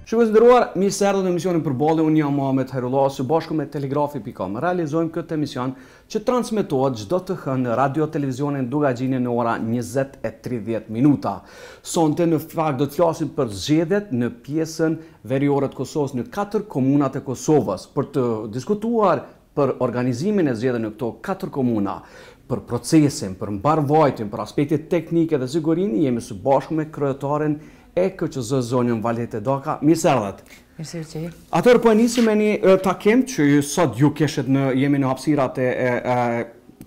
Shikues nderuar, mirë se erdhët në emisionin Përballje. Unë jam Muhamet Hajrullahu, së bashku me telegrafi.com. Realizojmë këtë emision që transmetohet çdo të hënë në radio televizionin Dukagjini në ora 20:30. Sonte në fakt do të flasim për zgjedhjet në pjesën veriore të Kosovës në 4 komunat e Kosovës për të diskutuar për organizimin e zgjedhjeve në këto 4 komuna. Për procesin, për mbarvajtjen, për aspektet teknike dhe sigurinë jemi së bashku me kryetaren e KQZ zonën Valdete Daka. Mirë se erdhët. Mirë se vjen. Atëherë po nisim me një takim që sot ju kishit jemi në hapësirat e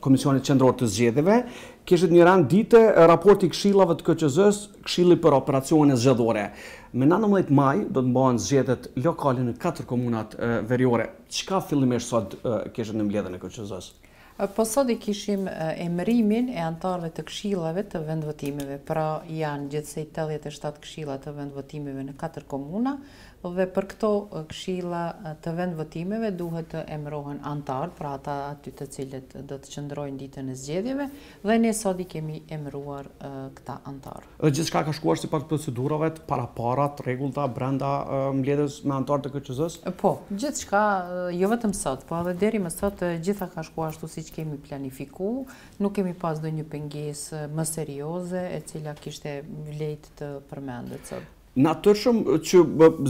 Komisionit Qendror të Zgjedhjeve. Kishit një rand dite raporti këshillave të KQZ-s, këshilli për operacionet zgjedhore. Me 19 maj do të mbahen zgjedhjet lokale në 4 komunat veriore. Çka fillimisht sot kishit në mbledhjen e KQZ-s? Po sot i kishim emërimin e antarëve të këshillave të vendvotimeve, pra janë gjithsej 87 këshilla të vendvotimeve në 4 komuna, dhe për këto këshilla të vendvotimeve duhet të emërohen antar, pra ata aty të cilët do të qëndrojnë ditën e zgjedhjeve, dhe ne sot i kemi emëruar këta antar. Dhe gjithçka ka shkuar sipas procedurave, paraparat, rregullta brenda mbledhjes me antar të KQZ-s? Po, gjithçka, jo vetëm sot, po edhe deri më sot gjitha ka shkuar ashtu siç kemi planifikuar, nuk kemi pas ndonjë pengesë më serioze e cila kishte vlejt të përmendet sot. Natyrshëm që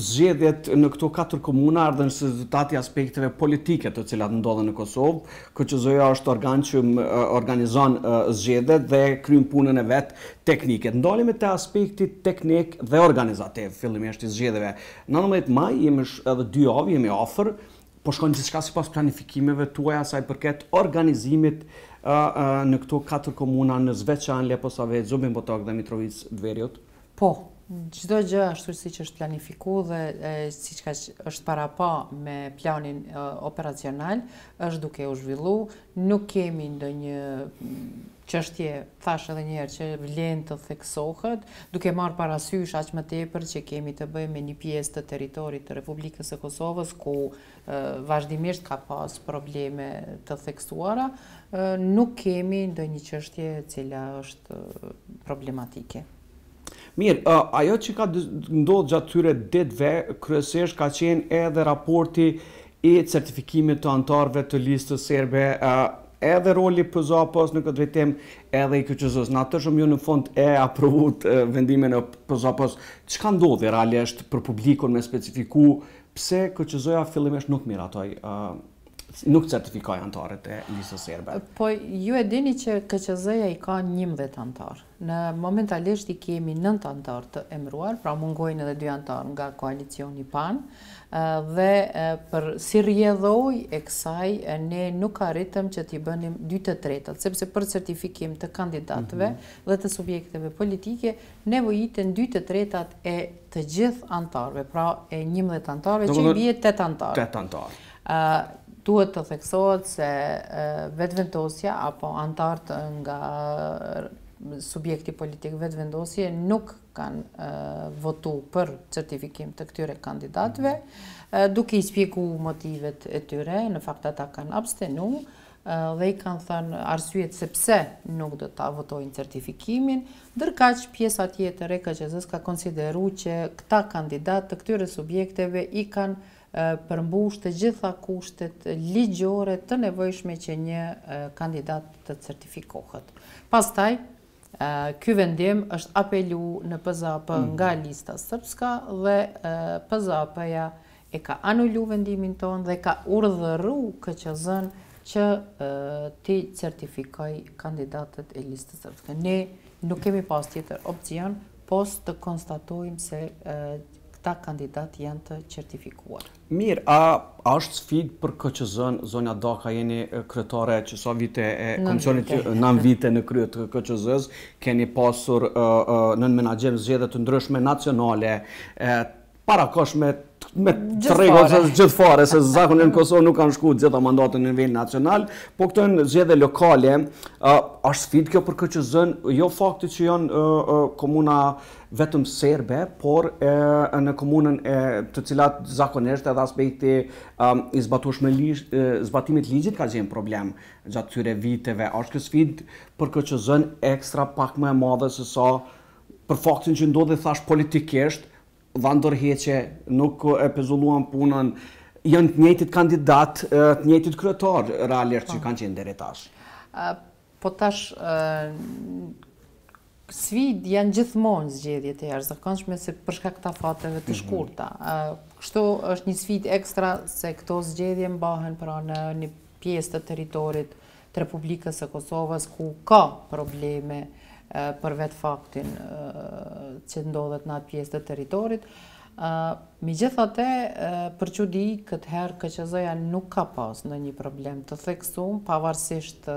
zgjedhjet në këto 4 komuna ardhen së rezultati aspekteve politike të cilat ndodhen në Kosovë. KQZ-ja është organ që organizon zgjedhjet dhe kryen punën e vet teknike. Ndalim te aspekti teknik dhe organizativ fillimisht i zgjedhjeve. 19 maj jemi edhe 2 javë jemi afër, po shkon gjithçka sipas planifikimeve tuaja sa i përket organizimit në këto 4 komuna në Zveçan, Leposaviq, Zubin Potok dhe Mitrovicën. Po. Çdo gjë ashtu siç është planifikuar dhe siç është para pa me planin operacional, është duke u zhvilluar. Nuk kemi ndonjë çështje, thash edhe një herë, që vlen të theksohet, duke marrë parasysh aq më tepër që kemi të bëjmë me një pjesë të territorit të Republikës së Kosovës ku vazhdimisht ka pas probleme të theksuara, nuk kemi ndonjë çështje e cila është problematike. Mirë, ajo që ka ndodhur gjatë këtyre ditëve kryesisht ka qenë edhe raporti i certifikimit të antarëve të listës serbe, edhe roli PZAP-s në këtë drejtim, edhe i KQZ-s. Natyrshëm ju në fund e aprovut vendimin e PZAP-s. Çka ndodhi realisht për publikun me specifiku pse KQZ-ja fillimisht nuk miratoi nuk certifikoj antarët e listës serbe? Po ju e dini që KQZ-ja i ka 11 antar. Në momentalisht i kemi 9 antar të emëruar, pra mungojnë edhe 2 antar nga koalicioni PAN, dhe për si rrjedhoj e kësaj ne nuk arritëm që t'i bënim 2/3, sepse për certifikim të kandidatëve dhe të subjekteve politike nevojiten 2/3 e të gjithë antarëve, pra e 11 antarëve që i bie 8 antarë. 8 antarë. Duhet të theksohet se vetëvendosja apo antarët nga subjekti politik vetëvendosje nuk kanë votu për certifikim të këtyre kandidatëve, duke i shpjeguar motivet e tyre. Në fakt ata kanë abstenu dhe i kanë thënë arsyet se pse nuk do ta votojnë certifikimin, ndërkaq pjesa tjetër e KQZ-s ka konsideruar që këta kandidatë të këtyre subjekteve i kanë përmbush të gjitha kushtet ligjore të nevojshme që një kandidat të certifikohet. Pastaj, ky vendim është apelu në PZAP nga lista srpska dhe PZAP-ja e ka anulu vendimin tonë dhe ka urdhëru KQZ-n që ti certifikoj kandidatët e listës srpske. Ne nuk kemi pas tjetër opcion, pos të konstatojmë se këta kandidat janë të certifikuar. Mirë, a është sfidë për KQZ-n, zonja Daka, jeni kryetare që sa vite e komisionit 9 vite në krye të KQZ-s, keni pasur në menaxhem zgjedhje të ndryshme nacionale, parakosh me të rregull gjithfare, se zakonisht në Kosovë nuk kanë shkuar gjitha mandatet në nivel nacional, po këto janë zgjedhje lokale. Është sfidë kjo për KQZ-n, jo fakti që janë komuna vetëm serbe, por në komunën të cilat zakonisht edhe aspekti i zbatimit ligjit ka qenë problem gjatë këtyre viteve. Është kjo sfidë për KQZ-n ekstra pak më e madhe se sa për faktin që ndodhi thash politikisht, dha ndërheqje, nuk e pezulluan punën, janë të njëjtit kandidat, të njëjtit kryetar realisht që kanë qenë deri tash. Po tash sfid janë gjithmonë zgjedhjet e jashtëzakonshme se për shkak të fateve të shkurta. Kështu është një sfidë ekstra se këto zgjedhje mbahen pra në një pjesë të territorit të Republikës së Kosovës ku ka probleme për vetë faktin që ndodhet në atë pjesë të territorit. Megjithatë, për çudi këtë herë KQZ-ja nuk ka pas ndonjë problem të theksuar pavarësisht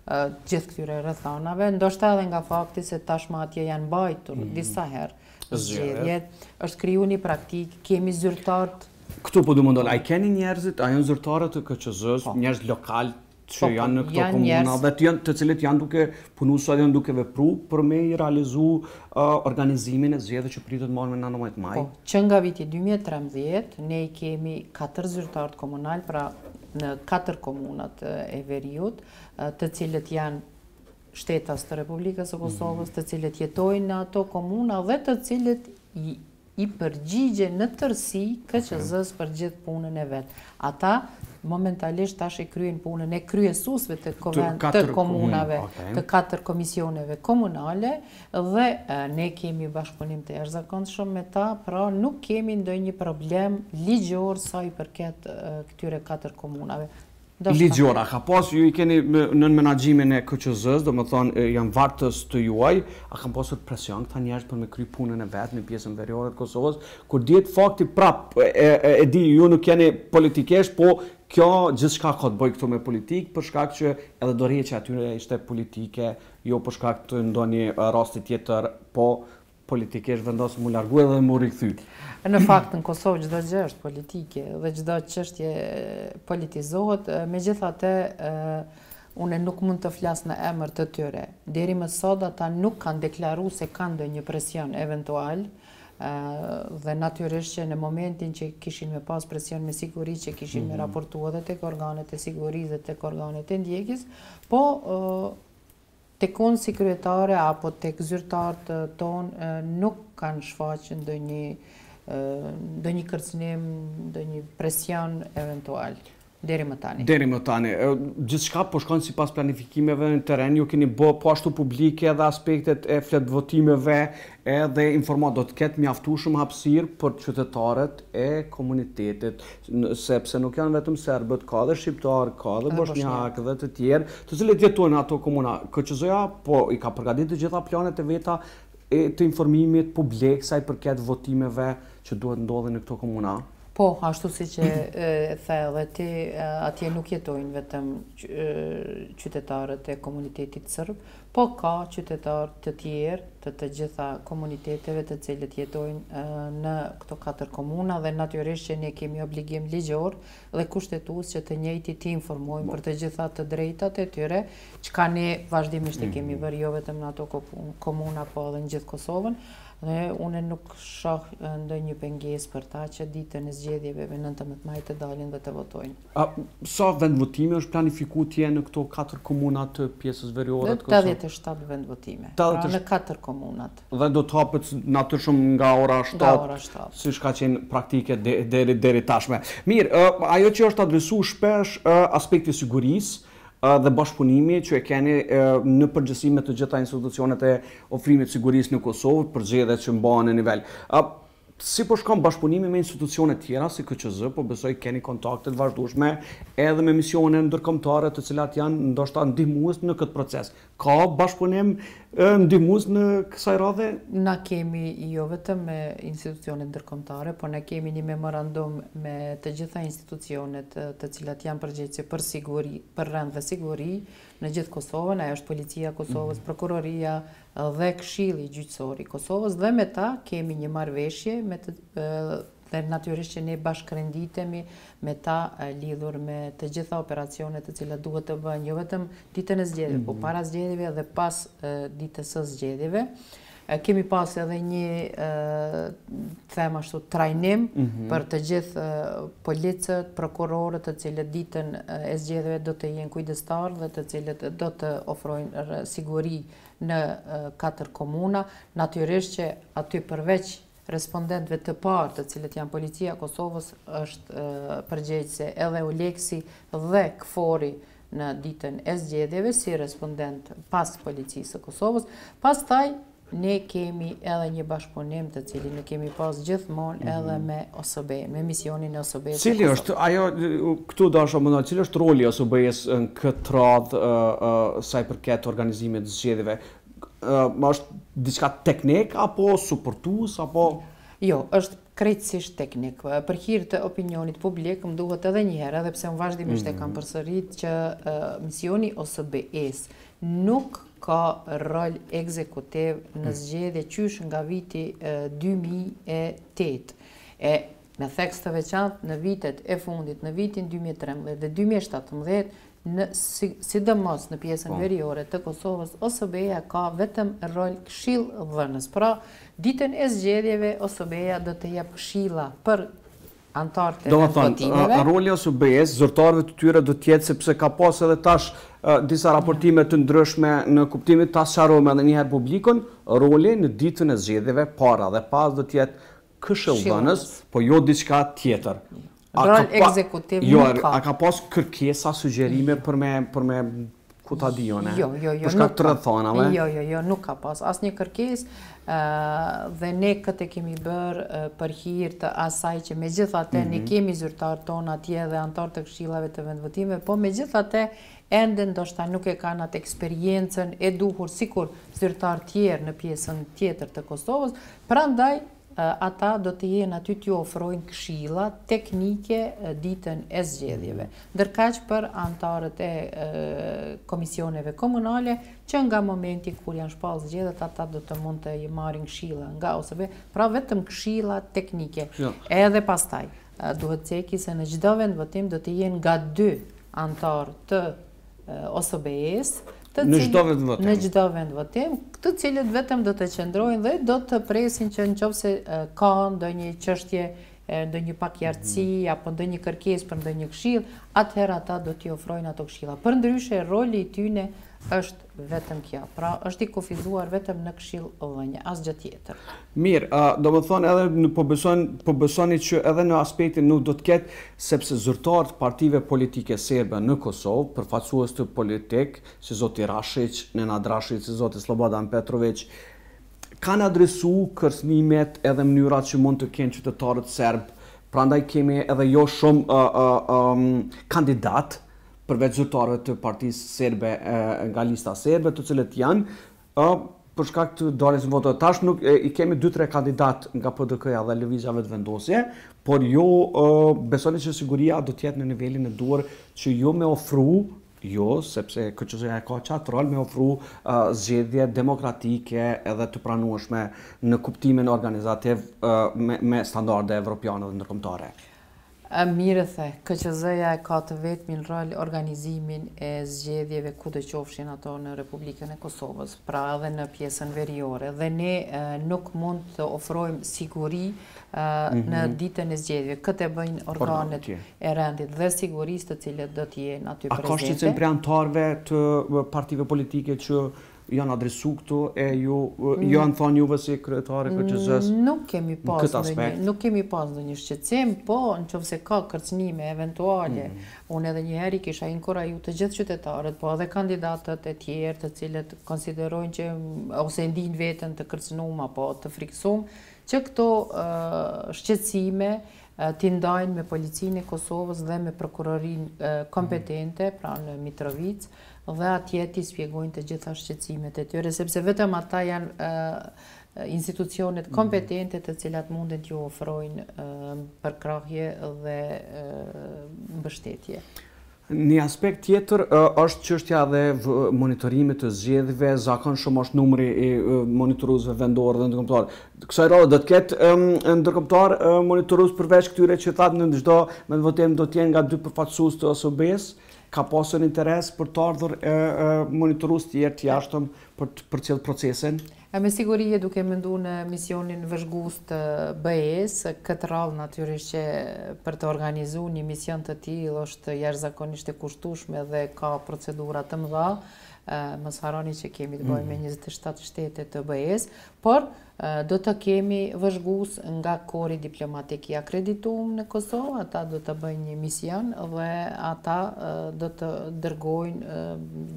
gjithë këtyre rrethanave, ndoshta edhe nga fakti se tashmë atje janë mbajtur disa herë zgjedhjet, është kriju një praktikë, kemi zyrtarët. Këtu po du më ndonë, a i keni njerëzit, a janë zyrtarët të KQZ-s, njerëz lokal që janë në këto komuna, dhe të cilët janë duke punu sa janë duke vepru për me i realizu organizimin e zgjedhjeve që pritet marrë në 19 maj? Që nga viti 2013, ne kemi 4 zyrtarët komunal, pra në 4 komunat e veriut, të cilët janë shtetas të Republikës së Kosovës, të cilët jetojnë në ato komuna dhe të cilët i përgjigje në tërësi KQZ-s për gjithë punën e vet. Ata momentalisht tash i kryen punën e kryesuesve të komunave, të 4 komisioneve komunale dhe ne kemi bashkëpunim të jashtëzakonshëm me ta, pra nuk kemi ndonjë problem ligjor sa i përket këtyre 4 komunave. Ligjora, ka pas, ju i keni në menaxhimin e KQZ-s, do më thonë janë vartës të juaj, a kanë pasur presion këta njerëz për me kry punën e vetë në pjesën veriore të Kosovës, kur dihet fakti prap, e di, ju nuk jeni politikesh, po kjo gjithçka ka të bëjë këtu me politikë, për shkak që edhe dorëheqja atyre ishte politike, jo për shkak të ndonjë rasti tjetër, po politikesh vendosën mu largu edhe mu rikthy. Në fakt, në Kosovë çdo gjë është politike dhe çdo çështje politizohet, megjithatë unë nuk mund të flas në emër të tyre. Deri më sot ata nuk kanë deklaruar se kanë ndonjë presion eventual dhe natyrisht që në momentin që kishin me pas presion me siguri që kishin me raportu edhe tek organet e sigurisë dhe tek organet e ndjekjes, po tek unë si kryetare apo tek zyrtarët tonë nuk kanë shfaqur ndonjë kërcënim, ndonjë presion eventual. Deri më tani. Deri më tani. Gjithçka po shkon sipas planifikimeve në terren, ju keni bë po ashtu publike edhe aspektet e flet votimeve edhe informat do të ketë mjaftueshëm hapësirë për qytetarët e komunitetit, sepse nuk janë vetëm serbët, ka dhe shqiptar, ka dhe bosnjak dhe të tjerë, të cilët jetojnë në ato komuna. KQZ-ja po i ka përgatitur të gjitha planet e veta të informimit publik sa i përket votimeve që duhet ndodhin në këto komuna. Po, ashtu si që the edhe ti, atje nuk jetojnë vetëm qytetarët e komunitetit sërb, po ka qytetarë të tjerë të gjitha komuniteteve të cilët jetojnë në këto 4 komuna dhe natyrisht që ne kemi obligim ligjor dhe kushtetues që të njëjtit të informojmë për të gjitha të drejtat e tyre, çka ne vazhdimisht e kemi bërë jo vetëm në ato komuna, po edhe në gjithë Kosovën. Dhe unë nuk shoh ndonjë pengesë për ta që ditën e zgjedhjeve 19 maj të dalin dhe të votojnë. Sa vendvotime është planifikuar tje në këto 4 komuna të pjesës veriore të Kosovës? 87 vendvotime, pra në 4 komunat. Dhe do të hapet natyrshëm nga ora 7, siç ka qenë praktike deri tashme. Mirë, ajo që është adresuar shpesh aspekti sigurisë dhe bashkëpunimi që e keni në përgjithësi me të gjitha institucionet e ofrimit sigurisë në Kosovë për zgjedhjet që mbahen në nivel. Si po shkon bashkëpunimi me institucione tjera si KQZ, po besoj keni kontakte të vazhdueshme edhe me misione ndërkombëtare të cilat janë ndoshta ndihmues në këtë proces. Ka bashkëpunim ndihmues në kësaj radhe? Na kemi jo vetëm me institucionet ndërkombëtare, por ne kemi një memorandum me të gjitha institucionet të cilat janë përgjegjëse për siguri, për rënd dhe siguri në gjithë Kosovën, ajo është Policia e Kosovës, Prokuroria dhe Këshilli Gjyqësor i Kosovës dhe me ta kemi një marrëveshje dhe natyrisht që ne bashkërenditemi me ta lidhur me të gjitha operacionet të cilat duhet të bëhen jo vetëm ditën e zgjedhjeve, po para zgjedhjeve dhe pas ditës së zgjedhjeve. Kemi pas edhe një them ashtu trajnim për të gjithë policët, prokurorët të cilët ditën e zgjedhjeve do të jenë kujdestar dhe të cilët do të ofrojnë siguri në 4 komuna. Natyrisht që aty përveç respondentëve të parë, të cilët janë policia e Kosovës, është përgjegjëse edhe Oleksi dhe Kfori në ditën e zgjedhjeve si respondent pas policisë së Kosovës. Pastaj ne kemi edhe një bashkëpunim të cilin ne kemi pas gjithmonë edhe me OSBE, me emisionin e OSBE-së. Cili është ajo këtu dasha më ndonjë, cili është roli i OSBE-së në këtë radhë sa i përket organizimit të zgjedhjeve? Është diçka teknik apo suportues apo Jo, është krejtësisht teknik. Për hir të opinionit publik, më duhet edhe një herë, edhe pse unë vazhdimisht e kam përsërit që misioni OSBE-së nuk ka rol ekzekutiv në zgjedhje qysh nga viti 2008. E në theks të veçantë në vitet e fundit, në vitin 2013 dhe 2017, sidomos në pjesën veriore të Kosovës, OSBE-ja ka vetëm rol këshillëdhënës. Pra, ditën e zgjedhjeve OSBE-ja do të jep këshilla për antarët e votimeve. Roli i OSBE-s, zyrtarëve të tyre do të jetë, sepse ka pas edhe tash disa raportime të ndryshme në kuptimin ta sqarojmë edhe një herë publikun, roli në ditën e zgjedhjeve para dhe pas do të jetë këshillëdhënës, po jo diçka tjetër. Rol ekzekutiv nuk ka. A ka pas kërkesa, sugjerime për me ku ta dijone? Jo. Për shkak të rrethanave? Jo, nuk ka pas asnjë kërkesë dhe ne këtë kemi bërë për hir të asaj që megjithatë ne kemi zyrtarët tonë atje dhe antarë të këshillave të vendvotimeve, po megjithatë ende ndoshta nuk e kanë atë eksperiencën e duhur sikur zyrtarë tjerë në pjesën tjetër të Kosovës, prandaj ata do të jenë aty t'ju ofrojnë këshilla teknike ditën e zgjedhjeve. Ndërkaq për antarët e komisioneve komunale, që nga momenti kur janë shpallë zgjedhjet, ata do të mund të marrin këshilla nga OSBE, pra vetëm këshilla teknike. Edhe pastaj, duhet ceki se në çdo vendvotim do të jenë nga 2 antarë të OSBE-së, në çdo vendvotim, të cilët vetëm do të qëndrojnë dhe do të presin që nëse ka ndonjë çështje, ndonjë pakjartësi apo ndonjë kërkesë për ndonjë këshill, atëherë ata do t'i ofrojnë ato këshilla. Përndryshe, roli i tyre është vetëm kjo. Pra, është i kufizuar vetëm në këshillëdhënie, asgjë tjetër. Mirë, domethënë edhe po besoni që edhe në aspektin nuk do të ketë, sepse zyrtarët partive politike serbe në Kosovë, përfaqësues të politik, si zoti Rashić, Nenad Rashić, si zoti Slobodan Petrović, kanë adresu kërcënimet edhe mënyrat që mund të kenë qytetarët serb. Prandaj kemi edhe jo shumë kandidat përveç zyrtarëve të partisë serbe nga lista serbe, të cilët janë për shkak të daljes në votë. Tash nuk i kemi 2-3 kandidat nga PDK-ja dhe lëvizjave të vendosje, por jo besoni që siguria do të jetë në nivelin e duhur që jo me ofru, sepse KQZ-ja ka qatë rol, me ofru zgjedhje demokratike edhe të pranueshme në kuptimin organizativ me standarde evropiane dhe ndërkombëtare. Mirë the, KQZ-ja ka të vetmin rol organizimin e zgjedhjeve kudo qofshin ato në Republikën e Kosovës, pra edhe në pjesën veriore, dhe ne nuk mund të ofrojmë siguri në ditën e zgjedhjeve. Këtë e bëjnë organet e rendit dhe sigurisë të cilët do të jenë aty prezente. A ka shqetësim prej antarëve të partive politike që janë adresu këtu e ju janë thonë juve si kryetari KQZ-s? Nuk kemi pas ndonjë shqetësim, po nëse ka kërcënime eventuale, unë edhe një herë kisha inkuraju të gjithë qytetarët, po edhe kandidatët e tjerë të cilët konsiderojnë që ose ndijnë veten të kërcënuar apo të friksuar, që këto shqetësime t'i ndajnë me policinë e Kosovës dhe me prokurorinë kompetente, pra në Mitrovicë, dhe atje t'i spjegojnë të gjitha shqetësimet e tyre, sepse vetëm ata janë institucionet kompetente të cilat mundet t'ju ofrojnë përkrahje dhe mbështetje. Një aspekt tjetër është çështja dhe monitorimit të zgjedhjeve, zakonshëm është numri i monitoruesve vendor dhe ndërkombëtar. Kësaj radhe do të ketë ndërkombëtar monitorues përveç këtyre që thatë në çdo vendvotim do të jenë nga 2 përfaqësues të OSBE-s. Ka pasur interes për të ardhur monitorues tjerë të jashtëm për cilë procesin? Me siguri duke menduar në misionin vëzhgues të BE-s, këtë radhë natyrisht që për të organizuar një mision të tillë është jashtëzakonisht e kushtueshme dhe ka procedura të mëdha. mos harroni që kemi të bëjmë me 27 shtete të OSBE-s, por do të kemi vëzhgues nga kori diplomatik i akredituar në Kosovë, ata do të bëjnë një mision dhe ata do të dërgojnë,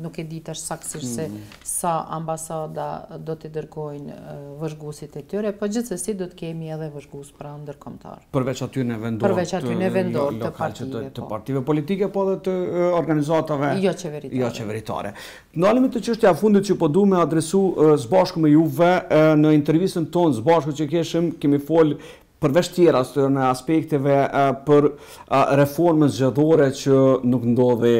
nuk e di tash saktësisht se sa ambasada do të dërgojnë vëzhguesit e tyre, por gjithsesi do të kemi edhe vëzhgues pra ndërkombëtar. Përveç aty në vendor të partive politike, po edhe të organizatave jo qeveritare. Ndalemi të çështja e fundit që po duam me adresu së bashku me juve në intervistën tonë së bashku që kemi folë përveç tjera në aspekteve për reformën zgjedhore që nuk ndodhi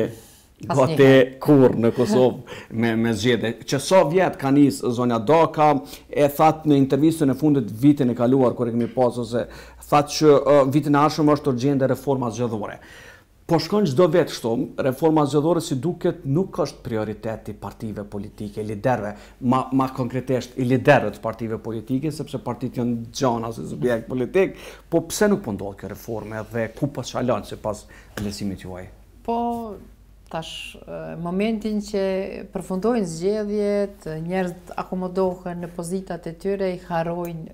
gati kur në Kosovë me zgjedhje. Që sa vjet ka nis zonja Daka, e thatë në intervistën e fundit vitin e kaluar kur e kemi pasur se thatë që vitin e ardhshëm është urgjente reforma zgjedhore. Po shkon çdo vit kështu, reforma zgjedhore si duket nuk është prioritet i partive politike, liderëve, ma konkretisht i liderëve të partive politike, sepse partitë janë gjana si subjekt politik, po pse nuk po ndodh kjo reforme dhe ku po çalon sipas vlerësimit juaj? Po tash momentin që përfundojnë zgjedhjet, njerëzit akomodohen në pozitat e tyre, i harrojnë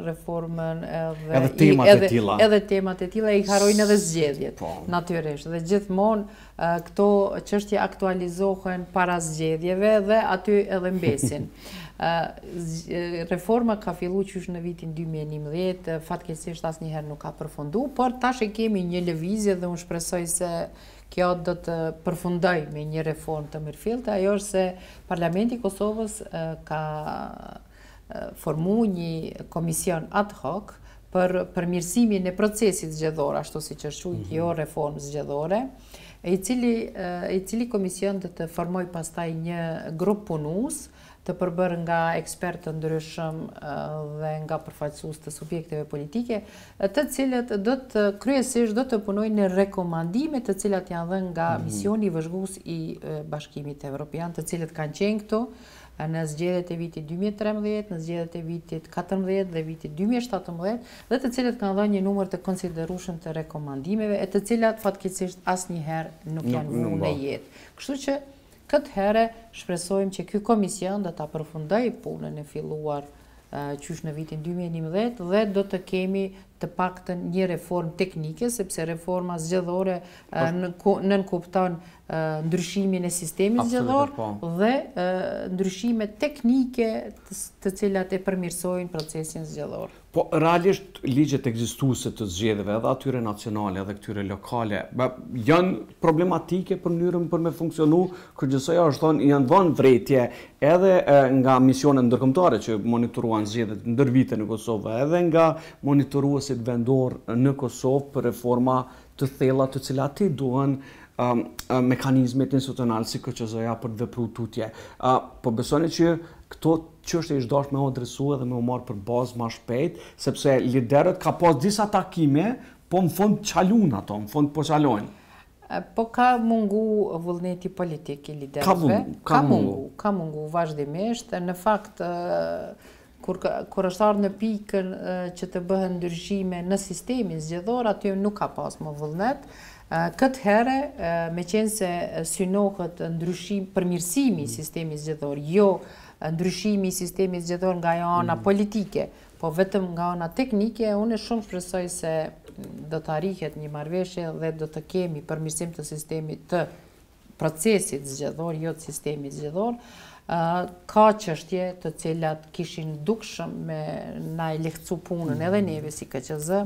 reformën edhe temat e tilla, i harrojnë edhe zgjedhjet, natyrisht. Dhe gjithmonë këto çështje aktualizohen para zgjedhjeve dhe aty edhe mbesin. Reforma ka filluar qysh në vitin 2011, fatkeqësisht asnjëherë nuk ka përfunduar, por tash e kemi një lëvizje dhe unë shpresoj se kjo do të përfundoj me një reformë të mirëfillte, ajo është se Parlamenti i Kosovës ka formuar një komision ad hoc për përmirësimin e procesit zgjedhor, ashtu siç është quajtur, jo reformë zgjedhore, i cili komision do të formoj pastaj një grup punues të përbërë nga ekspertë të ndryshëm dhe nga përfaqësues të subjekteve politike, të cilët kryesisht do të punojnë në rekomandime të cilat janë dhënë nga misioni vëzhgues i Bashkimit Evropian, të cilët kanë qenë këtu në zgjedhjet e vitit 2013, në zgjedhjet e vitit 2014 dhe vitit 2017, dhe të cilët kanë dhënë një numër të konsiderueshëm të rekomandimeve, e të cilat fatkeqësisht asnjëherë nuk janë vënë në jetë. Kështu që këtë herë shpresojmë që ky komision do ta përfundojë punën e filluar qysh në vitin 2011 dhe do të kemi të paktën një reformë teknike, sepse reforma zgjedhore nënkupton ndryshimin e sistemit zgjedhor dhe ndryshime teknike të cilat e përmirësojnë procesin zgjedhor. Po realisht ligjet ekzistuese të zgjedhjeve edhe atyre nacionale edhe këtyre lokale janë problematike për mënyrën për me funksionu, kërgjithësisht është thonë janë dhënë vretje edhe nga misionet ndërkombëtare që monitoruan zgjedhjet ndër vite në Kosovë, edhe nga monitoruesit vendor në Kosovë për reforma të thella të cilat i duhen mekanizmet institucional si KQZ-ja për të vepruar tutje. Po besoni që këto çështje është dashur me u adresu edhe me u marrë për bazë më shpejt, sepse liderët ka pas disa takime, po në fund çalun ato, në fund po çalojnë. Po ka mungu vullneti politik i liderëve. Ka mungu vazhdimisht. Në fakt, kur është ardhur në pikën që të bëhen ndryshime në sistemin zgjedhor, aty nuk ka pas më vullnet. Këtë herë, me qenë se synohet përmirësimi i sistemit zgjedhor, jo ndryshimi i sistemit zgjedhor nga ana politike, po vetëm nga ana teknike, unë shumë shpresoj se do të arrihet një marrëveshje dhe do të kemi përmirësim të sistemit të procesit zgjedhor, jo të sistemit zgjedhor. Ka çështje të cilat kishin dukshëm me na e lehtësu punën edhe neve si KQZ,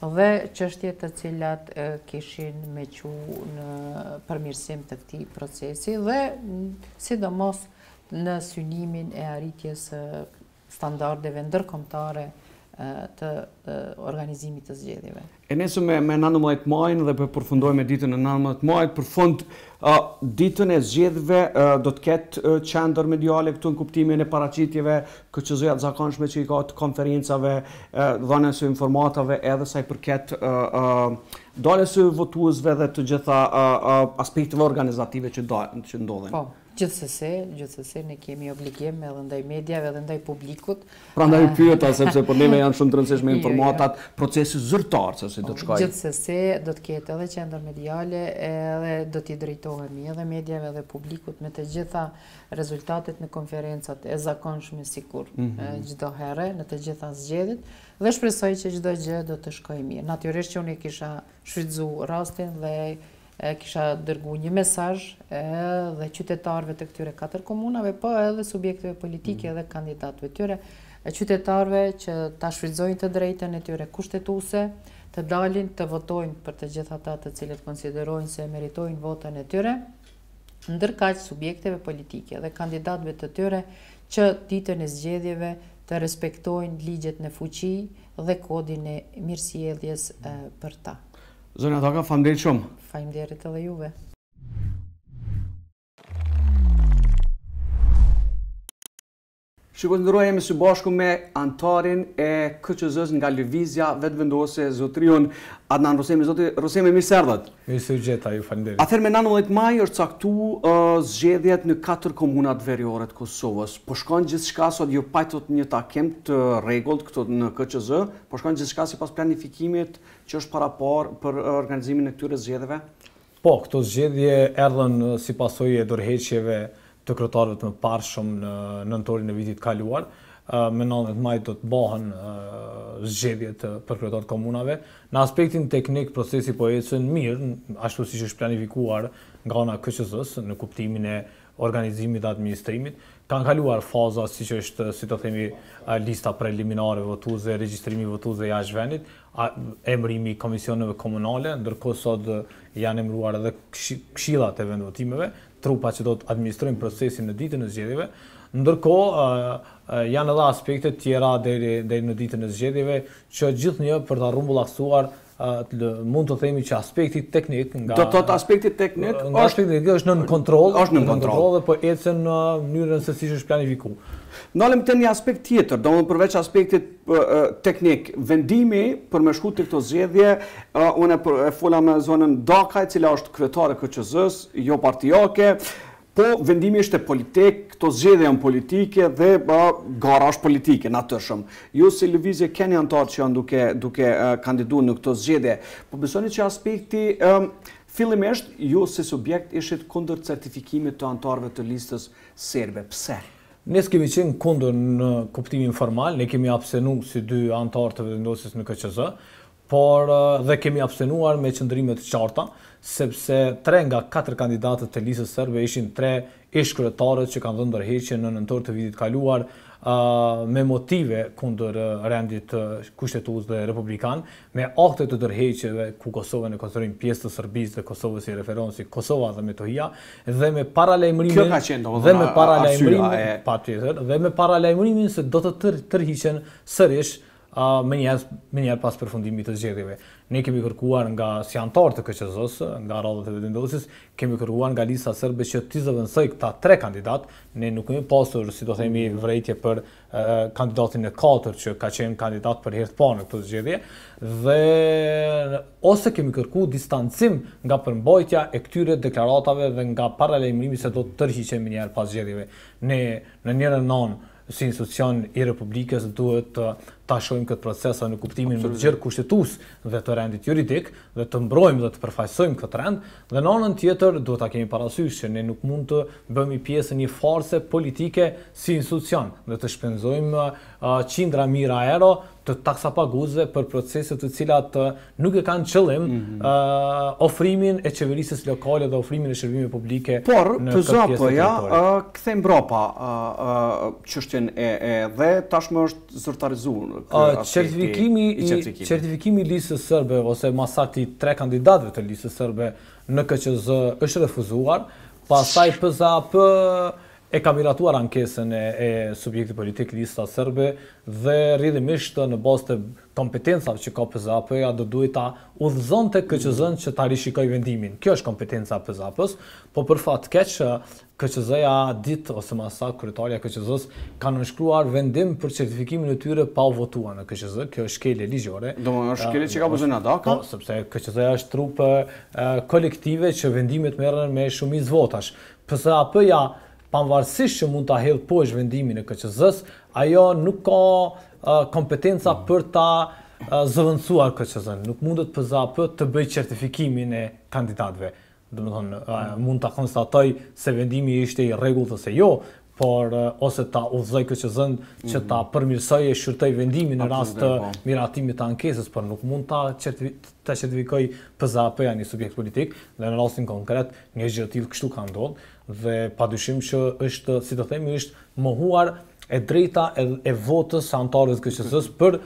dhe çështje të cilat kishin me qu në përmirësim të këtij procesi dhe sidomos në synimin e arritjes standardeve ndërkombëtare të organizimit të zgjedhjeve. E nesër me 19 majin dhe përfundojmë ditën e 19 majit, për fund ditën e zgjedhjeve do të ketë qendër mediale këtu në kuptimin e paraqitjeve KQZ-ja të zakonshme që i ka të konferencave, dhënies së informatave edhe sa i përket daljes së votuesve dhe të gjitha aspekteve organizative që ndodhen. Po, Gjithsesi ne kemi obligim edhe ndaj mediave edhe ndaj publikut. Prandaj pyeta sepse për neve janë shumë të rëndësishme informatat, procesi zyrtar se si do të shkojë. Gjithsesi do të ketë edhe qendër mediale edhe do t'i drejtohemi edhe mediave edhe publikut me të gjitha rezultatet në konferencat e zakonshme sikur çdo herë në të gjitha zgjedhjet dhe shpresoj që çdo gjë do të shkojë mirë. Natyrisht që unë kisha shfrytzuar rastin dhe kisha dërgu një mesazh edhe qytetarëve të këtyre 4 komunave, po edhe subjekteve politike dhe kandidatëve tyre, qytetarëve që ta shfrytëzojnë të drejtën e tyre kushtetuese, të dalin të votojnë për të gjithë ata të cilët konsiderojnë se meritojnë votën e tyre, ndërkaq subjekteve politike dhe kandidatëve të tyre që ditën e zgjedhjeve të respektojnë ligjet në fuqi dhe kodin e mirësjelljes për ta. Zonja Daka, faleminderit shumë. Faleminderit edhe juve. Shikoj të ndërruaj jemi së bashku me antarin e KQZ-s nga lëvizja vetëvendose, zotriun Adnan Rrustemi. Zoti Rrustemi, mirë se erdhët. Mirë se u gjeta, ju faleminderit. Atëherë me 19 maj është caktuar zgjedhjet në 4 komunat veriore të Kosovës. Po shkon gjithçka sot ju pajtot një takim të rregullt këtu në KQZ, po shkon gjithçka sipas planifikimit që është parapar për organizimin e këtyre zgjedhjeve? Po, këto zgjedhje erdhën si pasojë e dorëheqjeve të kryetarëve të mëparshëm në nëntorin e vitit kaluar. Me 19 maj do të bëhen zgjedhjet për kryetarët komunave. Në aspektin teknik procesi po ecën mirë, ashtu siç është planifikuar nga ana e KQZ-s në kuptimin e organizimit dhe administrimit. Kanë kaluar faza siç është, si të themi, lista preliminare votuese, regjistrimi votues jashtë vendit, emërimi i komisioneve komunale, ndërkohë sot janë emëruar edhe këshillat e vendvotimeve, trupa që do të administrojnë procesin në ditën e zgjedhjeve. Ndërkohë janë edhe aspekte tjera deri në ditën e zgjedhjeve që gjithnjë për ta rrumbullaksuar mund të themi që aspekti teknik nga do të thotë aspekti teknik është nën kontroll, dhe po ecën në mënyrën se siç është planifikuar. Ndalem te një aspekt tjetër, domethënë përveç aspektit teknik, vendimi për me shku te këto zgjedhje, unë e fola me zonën Daka, e cila është kryetare KQZ-s, jo partijake. Po vendimi është politik, këto zgjedhje janë politike dhe gara është politike natyrshëm. Ju si lëvizje keni antarë që janë duke kandiduar në këto zgjedhje. Po besoni që aspekti fillimisht ju si subjekt ishit kundër certifikimit të antarëve të listës serbe. Pse? Ne s'kemi qenë kundër në kuptimin formal, ne kemi abstenu si 2 antarë të vendosjes në KQZ, por dhe kemi abstenuar me qëndrime të qarta, sepse 3 nga 4 kandidatët të listës serbe ishin 3 ish-kryetarët që kanë dhënë dorëheqje në nëntor të vitit kaluar me motive kundër rendit kushtetues dhe republikan, me akte të dorëheqjeve ku Kosovën e konsiderojnë pjesë të Serbisë dhe Kosovës si referon si Kosova dhe Metohia, dhe me paralajmërimin se do të tërhiqen sërish me njerë pas përfundimit të zgjedhjeve. Ne kemi kërkuar nga si antarë të KQZ-s, nga radhët e vendosjes, kemi kërkuar nga lista serbe që t'i zëvendësoj këta 3 kandidat. Ne nuk kemi pasur, si do themi, vërejtje për kandidatin e 4 që ka qenë kandidat për herë të parë në këtë zgjedhje, dhe ose kemi kërkuar distancim nga përmbajtja e këtyre deklaratave dhe nga paralajmërimi se do të tërhiqen me njerë pas zgjedhjeve. Ne në njërin anë si institucion i Republikës duhet ta shohim këtë proces në kuptimin më të gjerë kushtetues dhe të rendit juridik dhe të mbrojmë dhe të përfaqësojmë këtë rend, dhe në anën tjetër duhet ta kemi parasysh që ne nuk mund të bëhemi pjesë një farse politike si institucion dhe të shpenzojmë qindra mijëra euro të taksapaguesve për procese të cilat nuk e kanë qëllim ofrimin e qeverisës lokale dhe ofrimin e shërbimeve publike në këtë pjesë të territorit. Kthejmë mbrapa çështjen dhe tashmë është zyrtarizuar. Certifikimi i listës serbe ose më saktë 3 kandidatëve të listës serbe në KQZ është refuzuar, pastaj PZAP e ka miratuar ankesën e subjektit politik lista serbe dhe rrjedhimisht në bazë të kompetencave që ka PZAP-ja do duhet ta udhëzonte KQZ-n që ta rishikoj vendimin. Kjo është kompetenca e PZAP-s, po për fat keq KQZ-ja ditë ose më saktë kryetaria e KQZ-s kanë nënshkruar vendim për certifikimin e tyre pa u votuar në KQZ. Kjo është shkelje ligjore. Domethënë është shkelje që ka bëjë në Daka? Po, sepse KQZ-ja është trup kolektive që vendimet merren me shumicë votash. PZAP-ja pavarësisht që mund ta hedh poshtë vendimin e KQZ-s, ajo nuk ka kompetenca për ta zëvendësuar KQZ-n. Nuk mundet PZAP të bëjë certifikimin e kandidatëve. Domethënë, mund ta konstatoj se vendimi ishte i rregullt ose jo, por ose ta udhëzoj KQZ-n që ta përmirësoj e shqyrtoj vendimin në rast të miratimit të ankesës, por nuk mund ta certifikoj PZAP-ja një subjekt politik, dhe në rastin konkret një gjë e tillë kështu ka ndodhur dhe padyshim që është, si të themi, është mohuar e drejta e votës së anëtarëve të KQZ-s për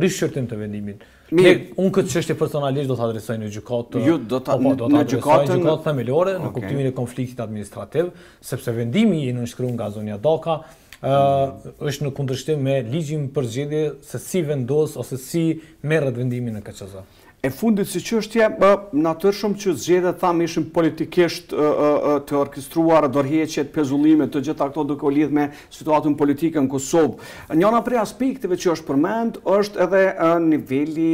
rishqyrtim të vendimit. Unë këtë çështje personalisht do të adresoj në gjykatë. Ju do ta në gjykatën themelore, në kuptimin e konfliktit administrativ, sepse vendimi i nënshkruar nga zonja Daka është në kundërshtim me ligjin për zgjedhje se si vendos ose si merret vendimi në KQZ. E fundit si çështje, natyrshëm që zgjedhjet thamë ishin politikisht të orkestruara, dorëheqjet, pezullimet, të gjitha këto duke u lidhur me situatën politike në Kosovë. Njëra prej aspekteve që është përmend është edhe niveli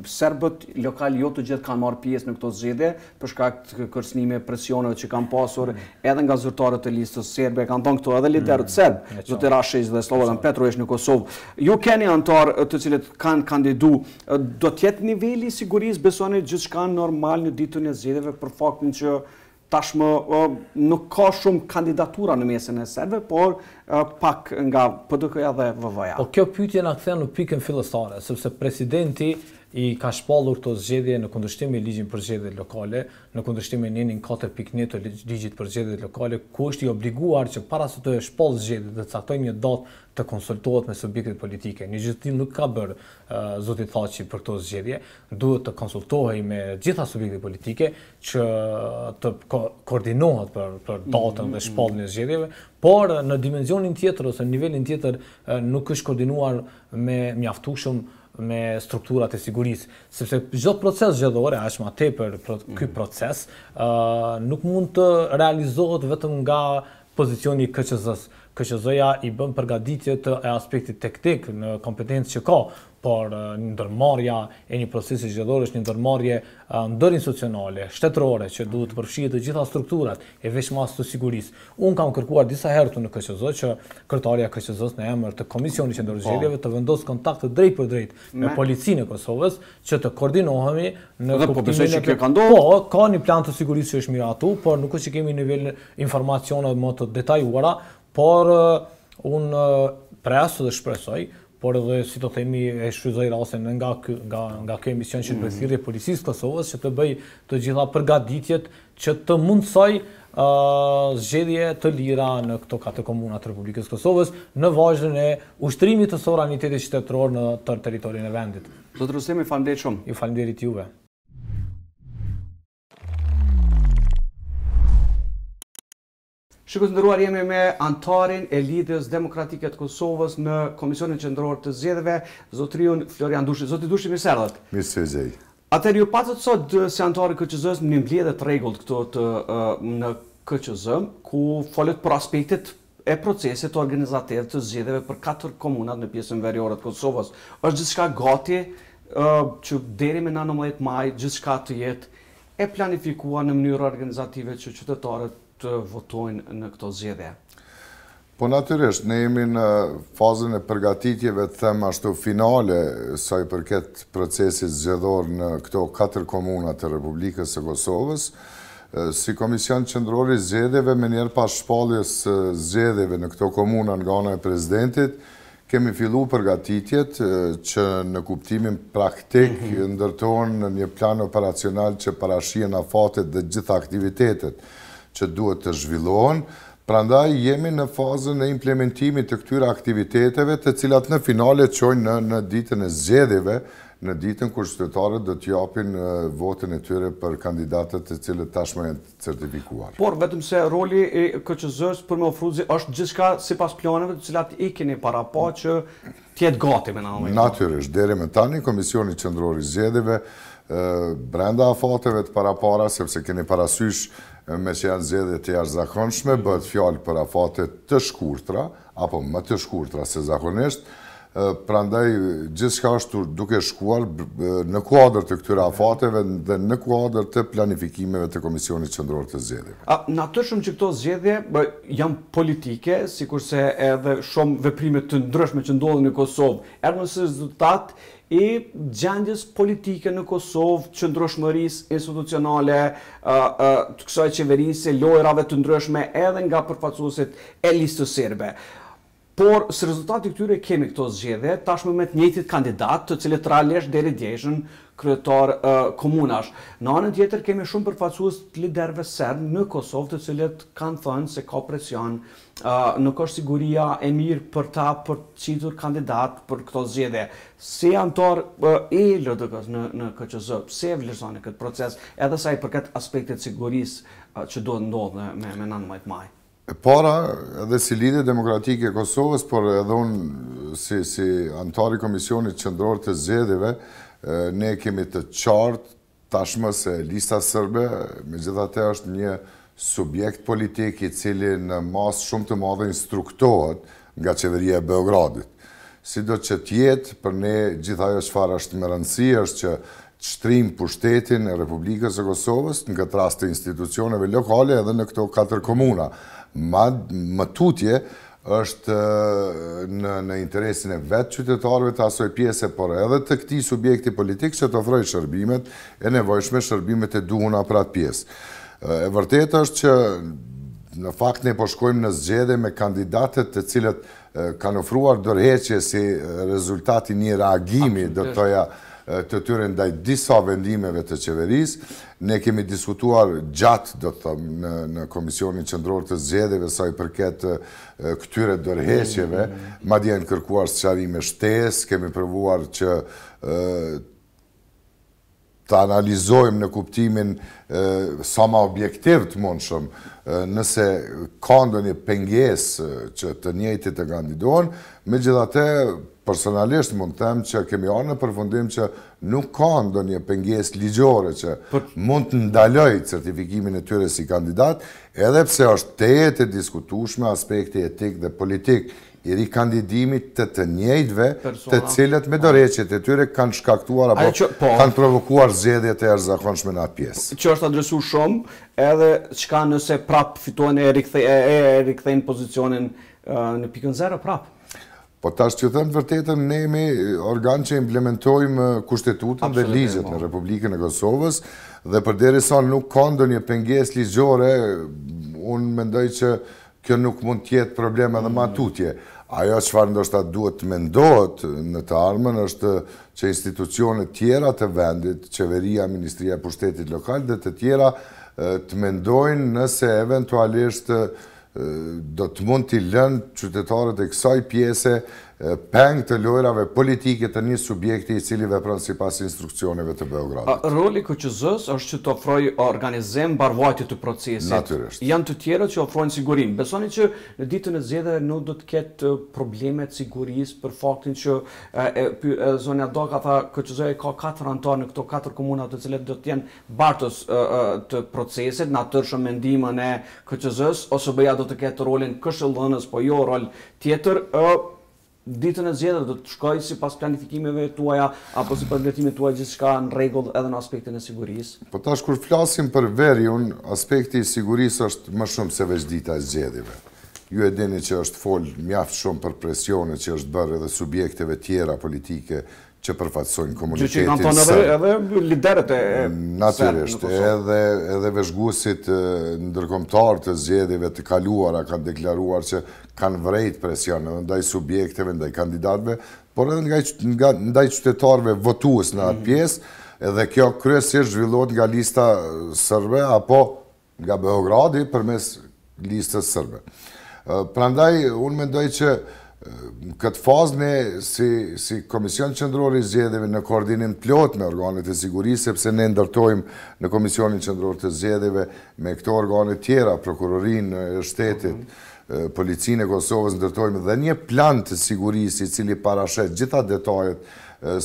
serbët lokal jo të gjithë kanë marrë pjesë në këto zgjedhje për shkak të kërcënimeve, presioneve që kanë pasur edhe nga zyrtarët e listës serbe, kanë thënë këto edhe liderët serb, zoti Rashić dhe Slobodan Petrović në Kosovë. Ju keni anëtar të cilët kanë kandiduar, do të jetë niveli sigurisë besoni gjithçka normal në ditën e zgjedhjeve për faktin që tashmë nuk ka shumë kandidatura në mesin e serbëve, por pak nga PDK-ja dhe VV-ja. Po kjo pyetje na kthen në pikën fillestare, sepse presidenti i ka shpallur këto zgjedhje në kundërshtim me ligjin për zgjedhjet lokale, në kundërshtim me nenin 4.1 të ligjit për zgjedhjet lokale, ku është i obliguar që para se të shpallë zgjedhjet të caktojë një datë të konsultohet me subjektet politike. Një gjë të tillë nuk ka bërë zoti Thaçi për këto zgjedhje, duhet të konsultohej me gjitha subjektet politike që të koordinohet për datën dhe shpalljen e zgjedhjeve, por në dimensionin tjetër ose në nivelin tjetër nuk është koordinuar me mjaftueshëm me strukturat e sigurisë, sepse çdo proces zgjedhor, aq më tepër ky proces, nuk mund të realizohet vetëm nga pozicioni i KQZ-s. KQZ-ja i bën përgatitje të aspektit teknik në kompetencë që ka, por ndërmarrja e një procesi zgjedhor është një ndërmarrje ndërinstitucionale, shtetërore, që duhet të përfshijë të gjitha strukturat e veçmas të sigurisë. Unë kam kërkuar disa herë në KQZ që kryetaria e KQZ-s në emër të Komisionit Qendror të Zgjedhjeve të vendosë kontakt drejt për drejt me policinë e Kosovës që të koordinohemi në kuptimin e po, ka një plan të sigurisë që është miratu, por nuk është që kemi nivel informacione më të detajuara, por unë presu dhe shpresoj, por edhe, si të themi, e shfrytëzoj rastin nga ky emision që të thirrje policisë Kosovës që të bëj të gjitha përgatitjet që të mundsoj zgjedhje të lira në këto 4 komuna të Republikës Kosovës në vazhdën e ushtrimit të sovranitetit shtetëror në territorin e vendit. Zoti Rrustemi, faleminderit shumë. Ju faleminderit juve. Shikoj të nderuar, jemi me anëtarin e Lidhjes Demokratike të Kosovës në Komisionin Qendror të Zgjedhjeve, zotriun Florian Dushi. Zoti Dushi, mirë se erdhët. Mirë se jeni. Atëherë ju patët sot si anëtar i KQZ-s në mbledhje të rregullt këto në KQZ, ku folet për aspektet e procesit të organizatorëve të zgjedhjeve për 4 komunat në pjesën veriore të Kosovës. Është gjithçka gati që deri me 19 maj gjithçka të jetë e planifikuar në mënyrë organizative që qytetarët të votojnë në këto zgjedhje? Po natyrisht, ne jemi në fazën e përgatitjeve të them ashtu finale sa i përket procesit zgjedhor në këto 4 komuna të Republikës së Kosovës. Si Komision Qendror i Zgjedhjeve, me njerë pas shpalljes zgjedhjeve në këto komuna nga ana e presidentit, kemi fillu përgatitjet që në kuptimin praktik ndërtojnë në një plan operacional që parashien afatet dhe gjitha aktivitetet që duhet të zhvillohen. Prandaj jemi në fazën e implementimit të këtyre aktiviteteve, të cilat në finale çojnë në ditën e zgjedhjeve, në ditën kur qytetarët do të japin votën e tyre për kandidatët të cilët tashmë janë certifikuar. Por vetëm se roli i KQZ-s për me ofruzi është gjithçka sipas planeve të cilat i keni parapa që të jetë gati me namë. Natyrisht, deri më tani Komisioni Qendror i Zgjedhjeve brenda afateve të parapara, sepse keni parasysh me që janë zgjedhje të jashtëzakonshme, bëhet fjalë për afate të shkurtra, apo më të shkurtra se zakonisht, prandaj gjithçka është duke shkuar në kuadër të këtyre afateve dhe në kuadër të planifikimeve të Komisionit Qendror të Zgjedhjeve. Natyrshëm që këto zgjedhje janë politike, sikurse edhe shumë veprime të ndryshme që ndodhin në Kosovë, erdhën si rezultat i gjendjes politike në Kosovë, qëndrueshmërisë institucionale të kësaj qeverisë, lojrave të ndryshme edhe nga përfaqësuesit e listës serbe. Por, së rezultati këtyre kemi këto zgjedhje, tashmë me të njëjtit kandidat, të cilët realisht deri djeshën kryetar komunash. Në anën tjetër kemi shumë përfaqësues të liderëve serb në Kosovë, të cilët kanë thënë se ka presion, nuk është siguria e mirë për ta për të qitur kandidat për këto zgjedhje. Si antar i LDK-s në KQZ, pse e vlerësoni këtë proces, edhe sa i përket aspektit sigurisë që duhet ndodhë me 19 maj? Para, edhe si lidhje demokratike e Kosovës, por edhe unë si antari Komisionit Qendror të Zgjedhjeve, ne kemi të qartë tashmë se lista serbe, megjithatë është një subjekt politik i cili në masë shumë të madhe instruktohet nga qeveria e Beogradit. Sido që tjetë, për ne gjithë ajo çfarë është me rëndësi është që shtrim pushtetin e Republikës së Kosovës, në këtë rast të institucioneve lokale edhe në këto 4 komuna. Më tutje është në interesin e vetë qytetarëve të asoj pjese, por edhe të këtij subjekti politik që të ofrojë shërbimet e nevojshme, shërbimet e duhura për atë pjesë. E vërtetë është që në fakt ne po shkojmë në zgjedhje me kandidatët të cilët kanë ofruar dorëheqje si rezultati një reagimi, do të thoja, të tyre ndaj disa vendimeve të qeverisë. Ne kemi diskutuar gjatë, do të thëmë, në Komisionin Qendror të Zgjedhjeve sa i përket këtyre dorëheqjeve, madje janë kërkuar sqarime shtesë, kemi provuar që të analizojmë në kuptimin sa ma objektiv të mundshëm, nëse ka ndonjë pengesë që të njëjtit të kandidohen, megjithatë personalisht mund të them që kemi ardhur në përfundim që nuk ka ndonjë pengesë ligjore që mund të ndalojë certifikimin e tyre si kandidat, edhe pse është tetë e diskutueshme aspekti etik dhe politik i rikandidimit të njëjtëve, të cilët me dorëheqjet e tyre kanë shkaktuar apo kanë provokuar zgjedhje të jashtëzakonshme në atë pjesë. Që është adresuar shumë, edhe çka nëse prap fitojnë e rikthejnë pozicionin në pikën 0 prap. Po tash që them vërtetën, ne jemi organ që implementojmë kushtetutën dhe ligjet në Republikën e Kosovës dhe përderisa nuk ka ndonjë pengesë ligjore, unë mendoj që kjo nuk mund të jetë problem edhe më tutje. Ajo çfarë ndoshta duhet të mendohet në të ardhmen është që institucionet tjera të vendit, qeveria, Ministria e Pushtetit Lokal dhe të tjera të mendojnë nëse eventualisht do të mund t'i lënë qytetarët e kësaj pjese peng të lojrave politike të një subjekti i cili vepron sipas instruksioneve të Beogradit. Roli KQZ-s është që të ofrojë organizim mbarvajtje të procesit. Natyrisht. Janë të tjerët që ofrojnë sigurinë. Besoni që në ditën e zgjedhjeve nuk do të ketë probleme të sigurisë për faktin që zonja Daka tha KQZ-i ka 4 anëtar në këto 4 komuna të cilët do të jenë bartës të procesit, natyrshëm mendimën e KQZ-s, OSBE-ja do të ketë rolin këshillëdhënës, po jo rol tjetër. Ditën e zgjedhjeve do të shkojë sipas planifikimeve tuaja apo sipas vlerëtimit tuaj gjithçka në rregull edhe në aspektin e sigurisë? Po tash kur flasim për veriun, aspekti i sigurisë është më shumë se veç dita e zgjedhjeve. Ju e dini që është fol mjaft shumë për presionet që është bërë edhe subjekteve tjera politike që përfaqësojnë komunitetin. Që kanë thonë edhe liderët e natyrisht, edhe vëzhguesit ndërkombëtar të zgjedhjeve të kaluara kanë deklaruar që kanë vrejt presion ndaj subjekteve, ndaj kandidatëve, por edhe ndaj qytetarëve votues në atë pjesë, edhe kjo kryesisht zhvillohet nga lista serbe apo nga Beogradi përmes listës serbe. Prandaj unë mendoj që këtë fazë ne si Komision Qendror i Zgjedhjeve në koordinim plot me organet e sigurisë, sepse ne ndërtojmë në Komisionin Qendror të Zgjedhjeve me këto organe tjera, prokurorinë e shtetit, policinë e Kosovës, ndërtojmë dhe një plan të sigurisë i cili parashet gjitha detajet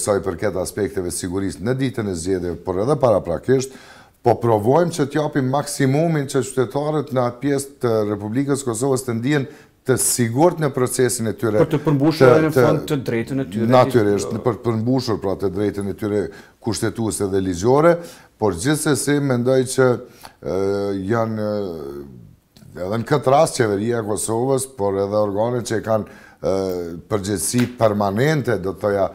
sa i përket aspekteve sigurisë në ditën e zgjedhjeve, por edhe paraprakisht, po provojmë që t'japim maksimumin që qytetarët në atë pjesë të Republikës Kosovës të ndihen të sigurt në procesin e tyre. Për të përmbushur në fund të drejtën e tyre. Natyrisht, për të përmbushur pra të drejtën e tyre kushtetuese dhe ligjore, por gjithsesi mendoj që janë edhe në këtë rast qeveria e Kosovës, por edhe organet që kanë përgjegjësi permanente, do të thoja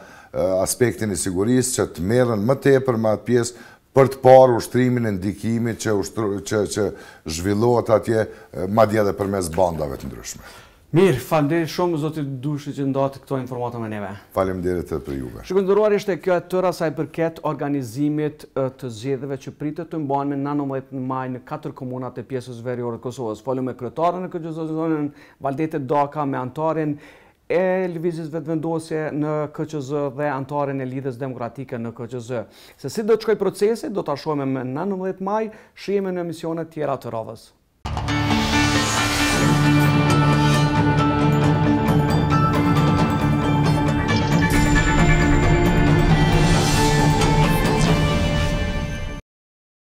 aspektin e sigurisë, që të merren më tepër me atë pjesë për të parë ushtrimin e ndikimit që zhvillohet atje, madje edhe përmes bandave të ndryshme. Mirë, faleminderit shumë zotit Dushi që ndati këto informata me neve. Faleminderit edhe për juve. Shikondëruar, ishte kjo e tëra sa i përket organizimit të zgjedhjeve që pritet të mbahen me 19 maj në 4 komunat e pjesës veriore të Kosovës. Folëm me kryetarën e KQZ-s Valdete Daka, me antarin e lëvizjes vetëvendosje në KQZ dhe antarin e lidhjes demokratike në KQZ. Se si do të shkojë procesi, do ta shohim në 19 maj, shihemi në emisionet tjera të radhës.